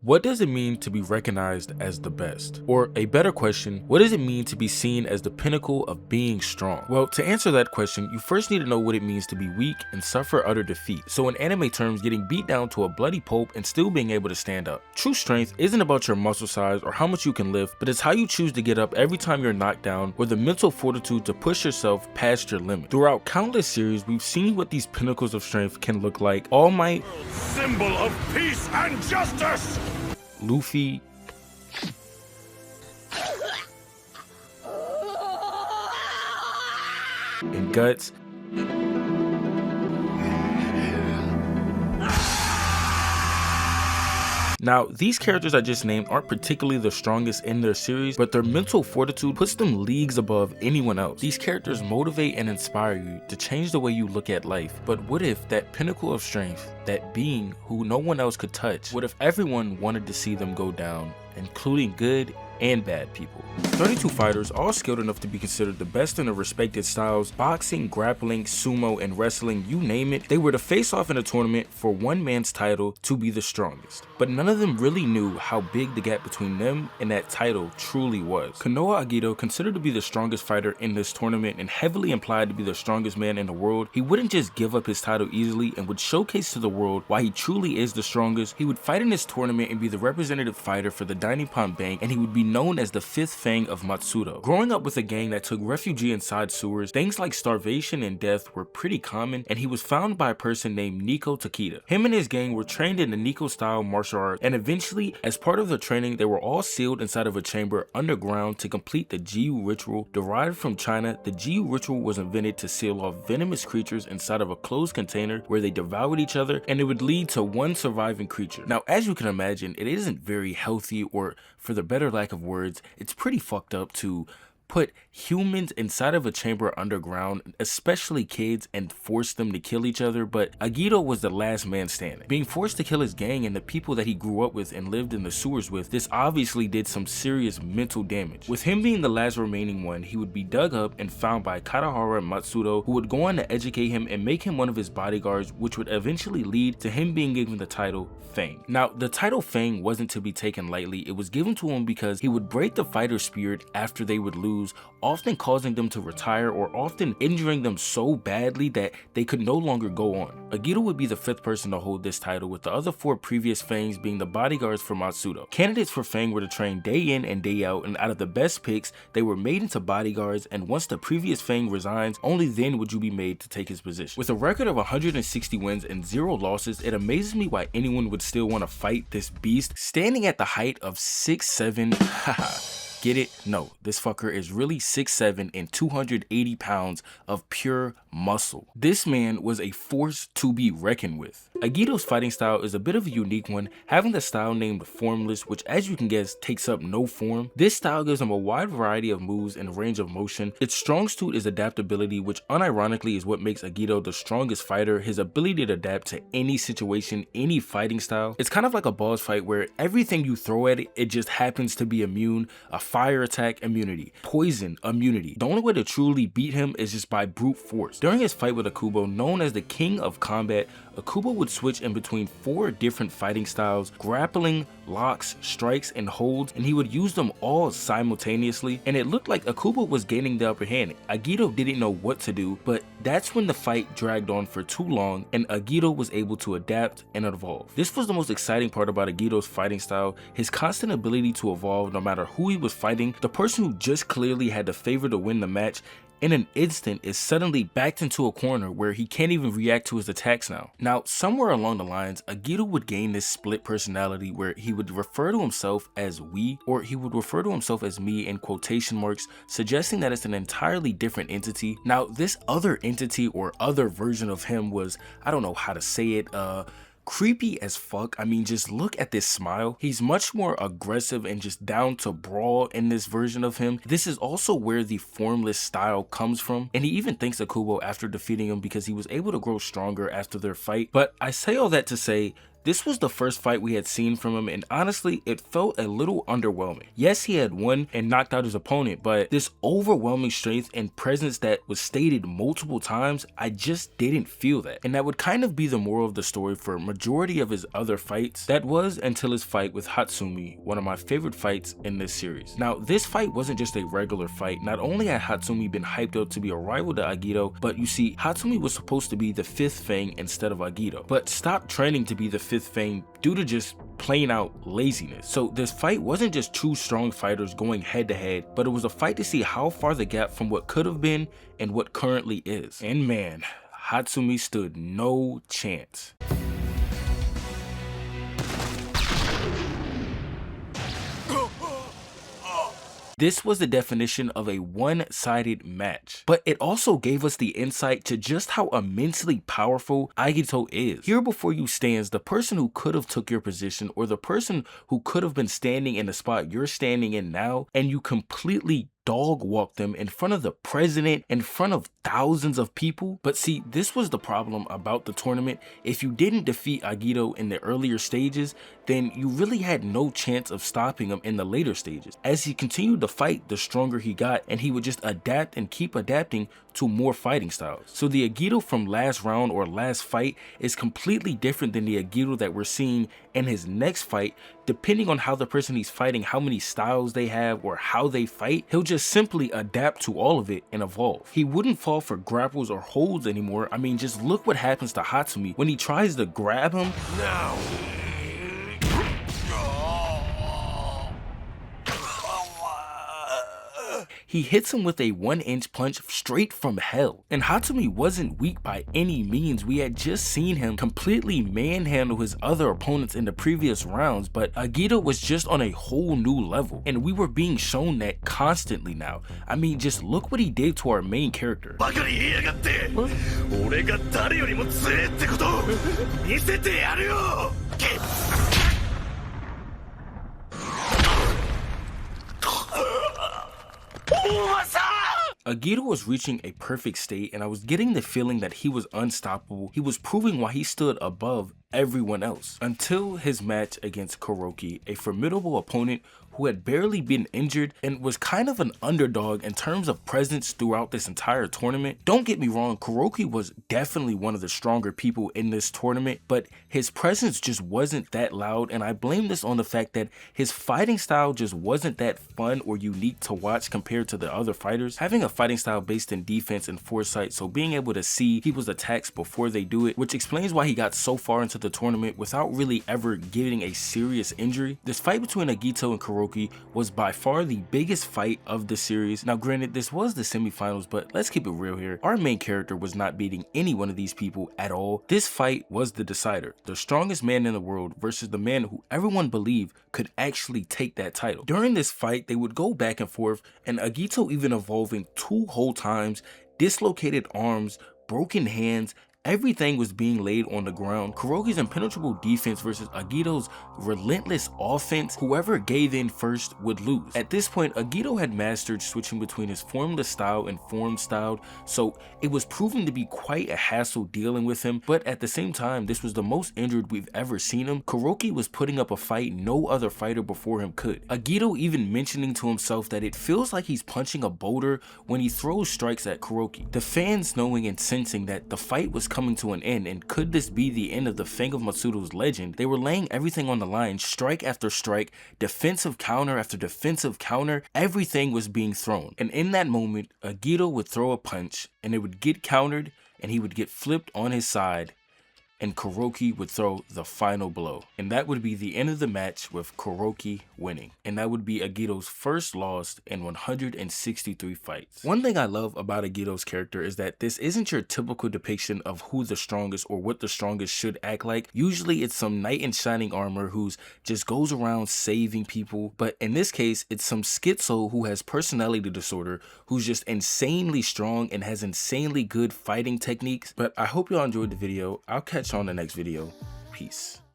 What does it mean to be recognized as the best? Or a better question, what does it mean to be seen as the pinnacle of being strong? Well, to answer that question, you first need to know what it means to be weak and suffer utter defeat. So in anime terms, getting beat down to a bloody pulp and still being able to stand up. True strength isn't about your muscle size or how much you can lift, but it's how you choose to get up every time you're knocked down, or the mental fortitude to push yourself past your limit. Throughout countless series, we've seen what these pinnacles of strength can look like. All Might, symbol of peace and justice! Luffy, and Guts, Now, these characters I just named aren't particularly the strongest in their series, but their mental fortitude puts them leagues above anyone else. These characters motivate and inspire you to change the way you look at life. But what if that pinnacle of strength, that being who no one else could touch, what if everyone wanted to see them go down, including good and bad people? 32 fighters, all skilled enough to be considered the best in their respected styles: boxing, grappling, sumo, and wrestling, you name it. They were to face off in a tournament for one man's title to be the strongest. But none of them really knew how big the gap between them and that title truly was. Kanoh Agito, considered to be the strongest fighter in this tournament and heavily implied to be the strongest man in the world, he wouldn't just give up his title easily and would showcase to the world why he truly is the strongest. He would fight in this tournament and be the representative fighter for the Dainippon Bank, and he would be known as the fifth Fang of Matsudo. Growing up with a gang that took refuge inside sewers, things like starvation and death were pretty common, and he was found by a person named Nico Takeda. Him and his gang were trained in the Nico style martial art, and eventually, as part of the training, they were all sealed inside of a chamber underground to complete the Jiu ritual. Derived from China, the Jiu ritual was invented to seal off venomous creatures inside of a closed container where they devoured each other, and it would lead to one surviving creature. Now, as you can imagine, it isn't very healthy, or for the better lack of words, it's pretty fucked up to put humans inside of a chamber underground, especially kids, and force them to kill each other. But Agito was the last man standing. Being forced to kill his gang and the people that he grew up with and lived in the sewers with, this obviously did some serious mental damage. With him being the last remaining one, he would be dug up and found by Katahara Matsudo, who would go on to educate him and make him one of his bodyguards, which would eventually lead to him being given the title Fang. Now, the title Fang wasn't to be taken lightly. It was given to him because he would break the fighter's spirit after they would lose, often causing them to retire or often injuring them so badly that they could no longer go on. Agito would be the fifth person to hold this title, with the other four previous Fangs being the bodyguards for Matsudo. Candidates for Fang were to train day in and day out, and out of the best picks, they were made into bodyguards, and once the previous Fang resigns, only then would you be made to take his position. With a record of 160 wins and 0 losses, it amazes me why anyone would still want to fight this beast, standing at the height of 6'7". Haha. Get it? No, this fucker is really 6'7" and 280 pounds of pure muscle. This man was a force to be reckoned with. Agito's fighting style is a bit of a unique one, having the style named Formless, which, as you can guess, takes up no form. This style gives him a wide variety of moves and range of motion. Its strong suit is adaptability, which unironically is what makes Agito the strongest fighter: his ability to adapt to any situation, any fighting style. It's kind of like a boss fight where everything you throw at it, it just happens to be immune. A fire attack immunity, poison immunity. The only way to truly beat him is just by brute force. During his fight with Okubo, known as the King of Combat, Okubo would switch in between 4 different fighting styles: grappling, locks, strikes, and holds, and he would use them all simultaneously, and it looked like Okubo was gaining the upper hand. Agito didn't know what to do, but that's when the fight dragged on for too long, and Agito was able to adapt and evolve. This was the most exciting part about Agito's fighting style: his constant ability to evolve no matter who he was fighting. The person who just clearly had the favor to win the match in an instant is suddenly backed into a corner where he can't even react to his attacks now. Now, somewhere along the lines, Agito would gain this split personality where he would refer to himself as we, or he would refer to himself as me in quotation marks, suggesting that it's an entirely different entity. Now, this other entity or other version of him was, I don't know how to say it, creepy as fuck. I mean, just look at this smile. He's much more aggressive and just down to brawl in this version of him. This is also where the Formless style comes from, and he even thanks Okubo after defeating him because he was able to grow stronger after their fight. But I say all that to say, This was the first fight we had seen from him, and honestly, it felt a little underwhelming. Yes, he had won and knocked out his opponent, but this overwhelming strength and presence that was stated multiple times, I just didn't feel that. And that would kind of be the moral of the story for majority of his other fights. That was until his fight with Hatsumi, one of my favorite fights in this series. Now, this fight wasn't just a regular fight. Not only had Hatsumi been hyped up to be a rival to Agito, but you see, Hatsumi was supposed to be the 5th Fang instead of Agito, but stopped training to be the 5th Fang due to just plain out laziness. So this fight wasn't just two strong fighters going head to head, but it was a fight to see how far the gap from what could have been and what currently is. And man, Hatsumi stood no chance. This was the definition of a one-sided match, but it also gave us the insight to just how immensely powerful Agito is. Here before you stands the person who could have took your position, or the person who could have been standing in the spot you're standing in now, and you completely dog walk them in front of the president, in front of thousands of people. But see, this was the problem about the tournament. If you didn't defeat Agito in the earlier stages, then you really had no chance of stopping him in the later stages. As he continued to fight, the stronger he got, and he would just adapt and keep adapting to more fighting styles. So the Agito from last round or last fight is completely different than the Agito that we're seeing in his next fight. Depending on how the person he's fighting, how many styles they have, or how they fight, he'll just simply adapt to all of it and evolve. He wouldn't fall for grapples or holds anymore. I mean, just look what happens to Hatsumi when he tries to grab him. Now. He hits him with a 1-inch punch straight from hell. And Hatsumi wasn't weak by any means. We had just seen him completely manhandle his other opponents in the previous rounds, but Agito was just on a whole new level. And we were being shown that constantly now. I mean, just look what he did to our main character. Agito was reaching a perfect state, and I was getting the feeling that he was unstoppable. He was proving why he stood above everyone else. Until his match against Kuroki, a formidable opponent who had barely been injured and was kind of an underdog in terms of presence throughout this entire tournament. Don't get me wrong, Kuroki was definitely one of the stronger people in this tournament, but his presence just wasn't that loud, and I blame this on the fact that his fighting style just wasn't that fun or unique to watch compared to the other fighters. Having a fighting style based in defense and foresight, so being able to see people's attacks before they do it, which explains why he got so far into the tournament without really ever getting a serious injury. This fight between Agito and Kuroki was by far the biggest fight of the series. Now granted, this was the semifinals, but let's keep it real here. Our main character was not beating any one of these people at all. This fight was the decider. The strongest man in the world versus the man who everyone believed could actually take that title. During this fight, they would go back and forth, and Agito even evolving 2 whole times, dislocated arms, broken hands. Everything was being laid on the ground. Kuroki's impenetrable defense versus Agito's relentless offense. Whoever gave in first would lose. At this point, Agito had mastered switching between his form to style and form styled, so it was proving to be quite a hassle dealing with him, but at the same time, this was the most injured we've ever seen him. Kuroki was putting up a fight no other fighter before him could. Agito even mentioning to himself that it feels like he's punching a boulder when he throws strikes at Kuroki. The fans knowing and sensing that the fight was coming to an end, and could this be the end of the Fang of Matsudo's legend, they were laying everything on the line, strike after strike, defensive counter after defensive counter, everything was being thrown. And in that moment, Agito would throw a punch, and it would get countered, and he would get flipped on his side, and Kuroki would throw the final blow. And that would be the end of the match with Kuroki winning. And that would be Agito's first loss in 163 fights. One thing I love about Agito's character is that this isn't your typical depiction of who the strongest or what the strongest should act like. Usually it's some knight in shining armor who's just goes around saving people. But in this case, it's some schizo who has personality disorder, who's just insanely strong and has insanely good fighting techniques. But I hope y'all enjoyed the video. I'll catch you on the next video. Peace.